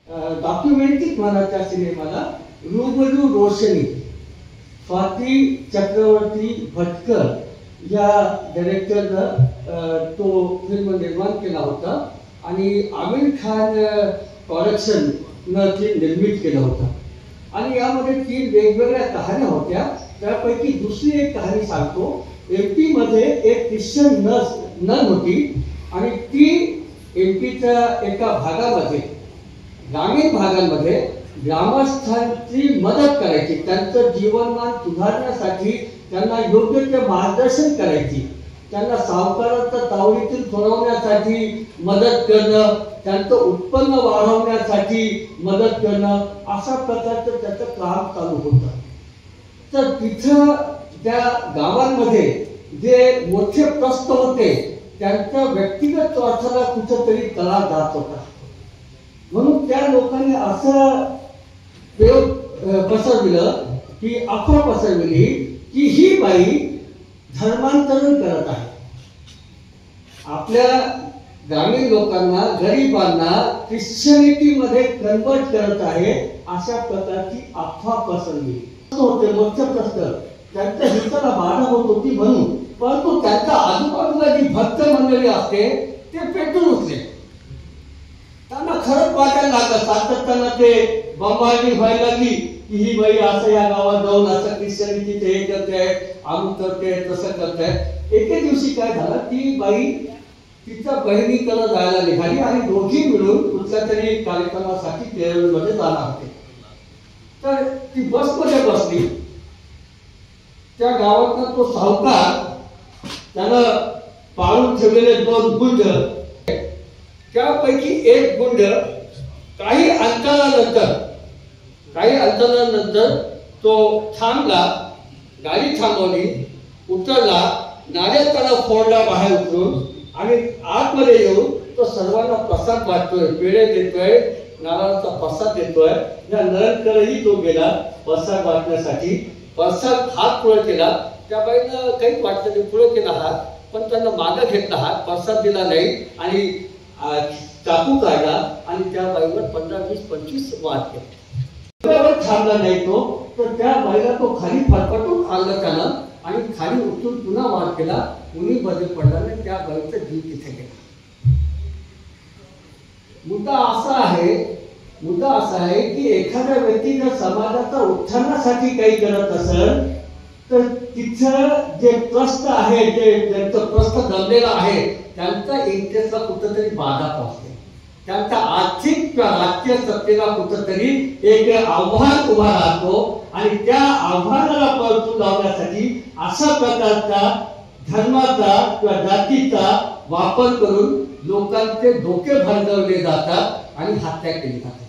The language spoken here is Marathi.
डॉक्युमेंटरीच म्हणा त्या सिनेमाला, रूबरू रोशनी, स्वाती चक्रवर्ती भटकर या डायरेक्टरनं तो फिल्म निर्माण केला होता आणि आमिर खान प्रोडक्शननं ती निर्मित केलं होतं. आणि यामध्ये 3 वेगवेगळ्या कहाण्या होत्या. त्यापैकी दुसरी एक कहाणी सांगतो. MP मध्ये एक ख्रिश्चन नन होती आणि ती MP च्या एका भागामध्ये, ग्रामीण भागांमध्ये ग्रामस्थांची मदत करायची, त्यांचं जीवनमान सुधारण्यासाठी त्यांना योग्य ते मार्गदर्शन करायची, त्यांना सावकाराच्या तावडीतून सोडवण्यासाठी मदत करणं, त्यांचं उत्पन्न वाढवण्यासाठी मदत करणं, अशा प्रकारचं त्याचं काम चालू होतं. तर तिथं त्या गावांमध्ये जे मोठे प्रश्न होते त्यांच्या व्यक्तिगत स्वार्थाला कुठंतरी तडा जात होता. म्हणून त्या लोकांनी असं प्रयोग पसरविलं की अफवा पसरविली की ही बाई धर्मांतरण करत आहे, आपल्या ग्रामीण लोकांना, गरिबांना ख्रिश्चनिटीमध्ये कन्वर्ट करत आहे, अशा प्रकारची अफवा पसरली होते. मोठे प्रश्न त्यांच्या हिताला बाधा होत होती म्हणून, परंतु त्यांच्या आजूबाजूला जी भक्त मंडळी असते ते पेटून उठले. त्यांना खरंच वाटायला लागलं, सातत्यानं ते बंबाळणी व्हायला लागली की ही बाई असं या गावात जाऊन असं ख्रिश्चनिटीचे हे करते, अमुक करते, तसं करते. एके दिवशी काय झालं, ती बाई तिच्या बहिणीकडे जायला निघाली आणि दोघी मिळून कुठल्या तरी कार्यक्रमासाठी केरळमध्ये जाणार होते. तर ती बसमध्ये बसली. त्या गावातला तो सावकार, त्यानं पाळून ठेवलेले 2 गुंड, त्यापैकी एक गुंड काही अंतरानंतर तो थांबला, गाडी थांबवली, उतरला, नारळ फोडला बाहेर उतरून आणि आतमध्ये येऊन तो सर्वांना प्रसाद वाटतोय, पेढे देतोय, नारळाचा प्रसाद देतोय. या नळकडेही तो गेला प्रसाद वाटण्यासाठी. प्रसाद हात पुढे केला, त्या बाईनं काहीच वाटलं नाही, पुढे केला हात, पण त्यांना मागं घेतला हात, प्रसाद दिला नाही आणि चाकू काढला आणि त्या बाईवर 15, 20, 25 वार केले. थांबला नाही तो, तर त्या बाईला तो खाली फटफटून आणलं त्यानं आणि खाली उतरून पुन्हा वार केला. कुणी बदल पडला आणि त्या बाईचा जीव तिथे गेला. मुद्दा असा आहे की एखाद्या व्यक्ती जर समाजाच्या उत्थानासाठी काही करत असेल तर तिथं जे प्रश्न आहे, जे ज्यांचं प्रश्न जमलेला आहे, त्यांचा इंटरेस्टला कुठंतरी बाधा पोहोचते, त्यांचा आर्थिक किंवा राजकीय सत्तेला कुठंतरी एक आव्हान उभा राहतो आणि त्या आव्हानाला परतून लावण्यासाठी अशा प्रकारचा धर्माचा किंवा जातीचा वापर करून लोकांचे डोके भरगवले जातात आणि हत्या केली जाते.